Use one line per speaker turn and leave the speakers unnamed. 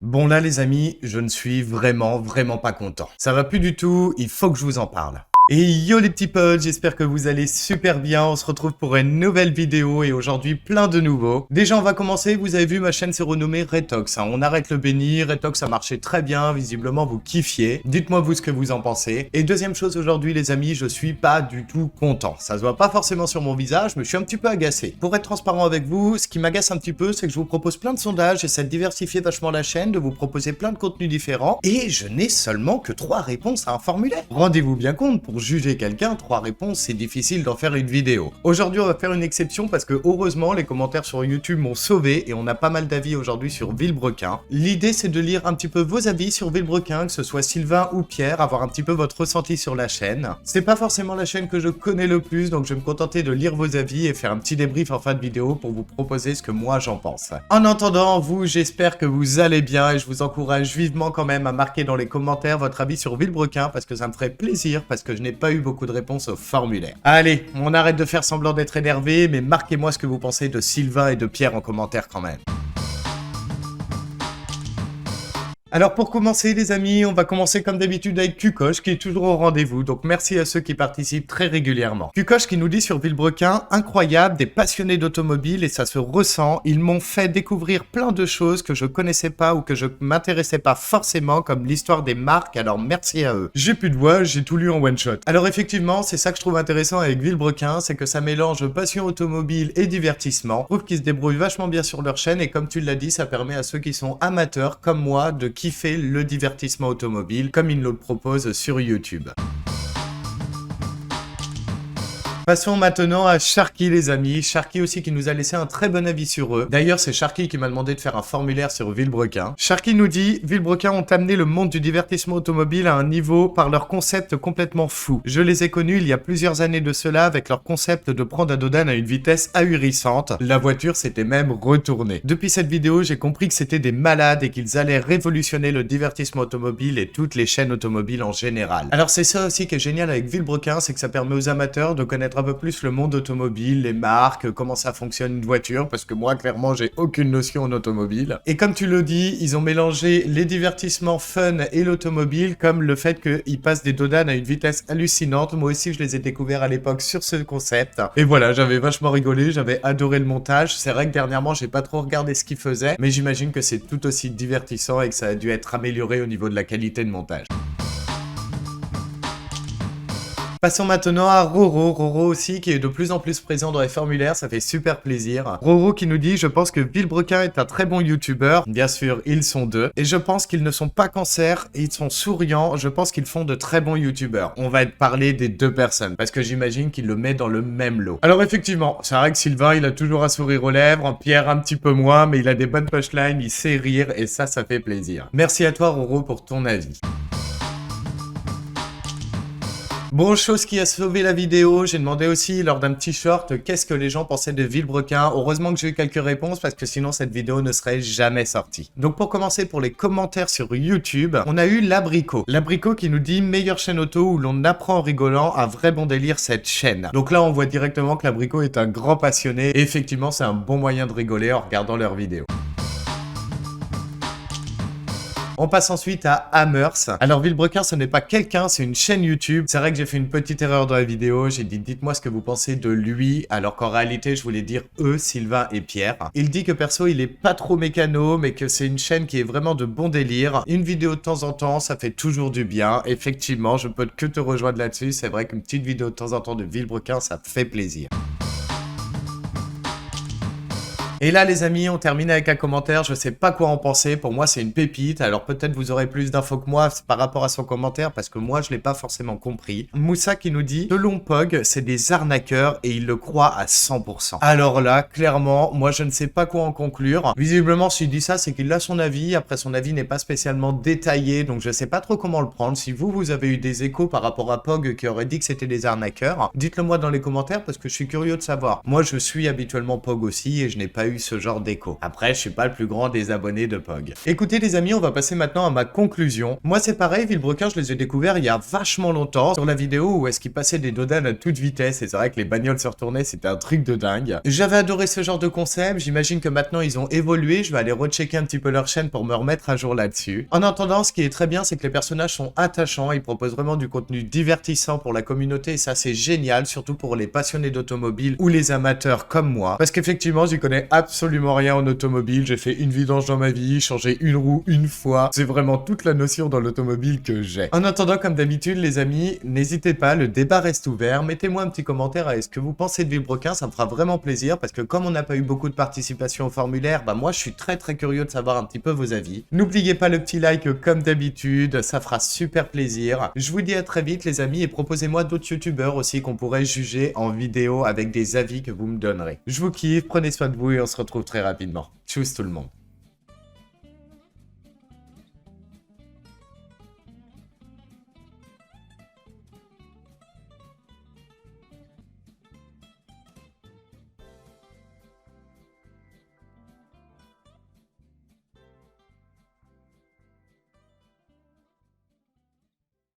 Bon là les amis, je ne suis vraiment pas content. Ça va plus du tout, il faut que je vous en parle. Et yo les petits potes, j'espère que vous allez super bien, on se retrouve pour une nouvelle vidéo et aujourd'hui plein de nouveaux. Déjà on va commencer, vous avez vu ma chaîne s'est renommée Retox, on arrête le béni, Retox ça marchait très bien, visiblement vous kiffiez. Dites-moi vous ce que vous en pensez. Et deuxième chose aujourd'hui les amis, je suis pas du tout content. Ça se voit pas forcément sur mon visage, mais je suis un petit peu agacé. Pour être transparent avec vous, ce qui m'agace un petit peu, c'est que je vous propose plein de sondages, j'essaie de diversifier vachement la chaîne, de vous proposer plein de contenus différents, et je n'ai seulement que 3 réponses à un formulaire. Rendez-vous bien compte, pour juger quelqu'un, 3 réponses, c'est difficile d'en faire une vidéo. Aujourd'hui, on va faire une exception parce que heureusement, les commentaires sur YouTube m'ont sauvé et on a pas mal d'avis aujourd'hui sur Villebrequin. L'idée, c'est de lire un petit peu vos avis sur Villebrequin, que ce soit Sylvain ou Pierre, avoir un petit peu votre ressenti sur la chaîne. C'est pas forcément la chaîne que je connais le plus, donc je vais me contenter de lire vos avis et faire un petit débrief en fin de vidéo pour vous proposer ce que moi j'en pense. En attendant, vous, j'espère que vous allez bien et je vous encourage vivement quand même à marquer dans les commentaires votre avis sur Villebrequin parce que ça me ferait plaisir, parce que je n'ai pas eu beaucoup de réponses au formulaire. Allez, on arrête de faire semblant d'être énervé, mais marquez-moi ce que vous pensez de Sylvain et de Pierre en commentaire quand même. Alors pour commencer les amis, on va commencer comme d'habitude avec Kukosh qui est toujours au rendez-vous, donc merci à ceux qui participent très régulièrement. Kukosh qui nous dit sur Villebrequin, incroyable, des passionnés d'automobile et ça se ressent, ils m'ont fait découvrir plein de choses que je connaissais pas ou que je m'intéressais pas forcément comme l'histoire des marques, alors merci à eux. J'ai plus de voix, j'ai tout lu en one shot. Alors effectivement, c'est ça que je trouve intéressant avec Villebrequin, c'est que ça mélange passion automobile et divertissement. Je trouve qu'ils se débrouillent vachement bien sur leur chaîne et comme tu l'as dit, ça permet à ceux qui sont amateurs comme moi de kiffer le divertissement automobile comme ils nous le proposent sur YouTube. Passons maintenant à Sharky les amis, Sharky aussi qui nous a laissé un très bon avis sur eux. D'ailleurs c'est Sharky qui m'a demandé de faire un formulaire sur Villebrequin. Sharky nous dit, Villebrequin ont amené le monde du divertissement automobile à un niveau par leur concept complètement fou. Je les ai connus il y a plusieurs années de cela avec leur concept de prendre un dodan à une vitesse ahurissante. La voiture s'était même retournée. Depuis cette vidéo j'ai compris que c'était des malades et qu'ils allaient révolutionner le divertissement automobile et toutes les chaînes automobiles en général. Alors c'est ça aussi qui est génial avec Villebrequin, c'est que ça permet aux amateurs de connaître un peu plus le monde automobile, les marques, comment ça fonctionne une voiture, parce que moi, clairement, j'ai aucune notion en automobile. Et comme tu le dis, ils ont mélangé les divertissements fun et l'automobile, comme le fait qu'ils passent des dodanes à une vitesse hallucinante. Moi aussi, je les ai découverts à l'époque sur ce concept. Et voilà, j'avais vachement rigolé, j'avais adoré le montage. C'est vrai que dernièrement, j'ai pas trop regardé ce qu'ils faisaient, mais j'imagine que c'est tout aussi divertissant et que ça a dû être amélioré au niveau de la qualité de montage. Passons maintenant à Roro. Roro aussi qui est de plus en plus présent dans les formulaires, ça fait super plaisir. Roro qui nous dit, je pense que Villebrequin est un très bon youtubeur. Bien sûr, ils sont deux. Et je pense qu'ils ne sont pas cancer, ils sont souriants. Je pense qu'ils font de très bons youtubeurs. On va parler des deux personnes parce que j'imagine qu'il le met dans le même lot. Alors effectivement, c'est vrai que Sylvain, il a toujours un sourire aux lèvres. Pierre un petit peu moins, mais il a des bonnes punchlines, il sait rire et ça fait plaisir. Merci à toi Roro pour ton avis. Bon, chose qui a sauvé la vidéo, j'ai demandé aussi lors d'un petit short qu'est-ce que les gens pensaient de Villebrequin. Heureusement que j'ai eu quelques réponses parce que sinon cette vidéo ne serait jamais sortie. Donc pour commencer pour les commentaires sur YouTube, on a eu Labricot. Labricot qui nous dit meilleure chaîne auto où l'on apprend en rigolant, un vrai bon délire cette chaîne. Donc là on voit directement que Labricot est un grand passionné et effectivement c'est un bon moyen de rigoler en regardant leurs vidéos. On passe ensuite à Hammers. Alors Villebrequin, ce n'est pas quelqu'un, c'est une chaîne YouTube. C'est vrai que j'ai fait une petite erreur dans la vidéo. J'ai dit dites-moi ce que vous pensez de lui, alors qu'en réalité je voulais dire eux, Sylvain et Pierre. Il dit que perso il est pas trop mécano, mais que c'est une chaîne qui est vraiment de bon délire. Une vidéo de temps en temps, ça fait toujours du bien. Effectivement, je peux que te rejoindre là-dessus. C'est vrai qu'une petite vidéo de temps en temps de Villebrequin, ça fait plaisir. Et là les amis, on termine avec un commentaire, je sais pas quoi en penser, pour moi c'est une pépite, alors peut-être vous aurez plus d'infos que moi par rapport à son commentaire, parce que moi je l'ai pas forcément compris. Moussa qui nous dit, selon Pog, c'est des arnaqueurs et il le croit à 100%. Alors là, clairement, moi je ne sais pas quoi en conclure. Visiblement s'il dit ça, c'est qu'il a son avis, après son avis n'est pas spécialement détaillé, donc je sais pas trop comment le prendre. Si vous avez eu des échos par rapport à Pog qui aurait dit que c'était des arnaqueurs, dites-le moi dans les commentaires parce que je suis curieux de savoir. Moi je suis habituellement Pog aussi et je n'ai pas a eu ce genre d'écho. Après, je suis pas le plus grand des abonnés de POG. Écoutez les amis, on va passer maintenant à ma conclusion. Moi c'est pareil, Villebrequin, je les ai découverts il y a vachement longtemps, sur la vidéo où est-ce qu'ils passaient des dodanes à toute vitesse, et c'est vrai que les bagnoles se retournaient, c'était un truc de dingue. J'avais adoré ce genre de concept, j'imagine que maintenant ils ont évolué, je vais aller rechecker un petit peu leur chaîne pour me remettre à jour là-dessus. En attendant, ce qui est très bien, c'est que les personnages sont attachants, ils proposent vraiment du contenu divertissant pour la communauté, et ça c'est génial, surtout pour les passionnés d'automobile ou les amateurs comme moi, parce qu'effectivement j'y connais absolument rien en automobile, j'ai fait une vidange dans ma vie, changé une roue une fois, c'est vraiment toute la notion dans l'automobile que j'ai. En attendant, comme d'habitude les amis, n'hésitez pas, le débat reste ouvert, mettez-moi un petit commentaire à ce que vous pensez de Villebrequin, ça me fera vraiment plaisir, parce que comme on n'a pas eu beaucoup de participation au formulaire, bah moi je suis très curieux de savoir un petit peu vos avis. N'oubliez pas le petit like comme d'habitude, ça fera super plaisir. Je vous dis à très vite les amis, et proposez-moi d'autres youtubeurs aussi qu'on pourrait juger en vidéo avec des avis que vous me donnerez. Je vous kiffe, prenez soin de vous et on se retrouve très rapidement. Tchuss tout le monde.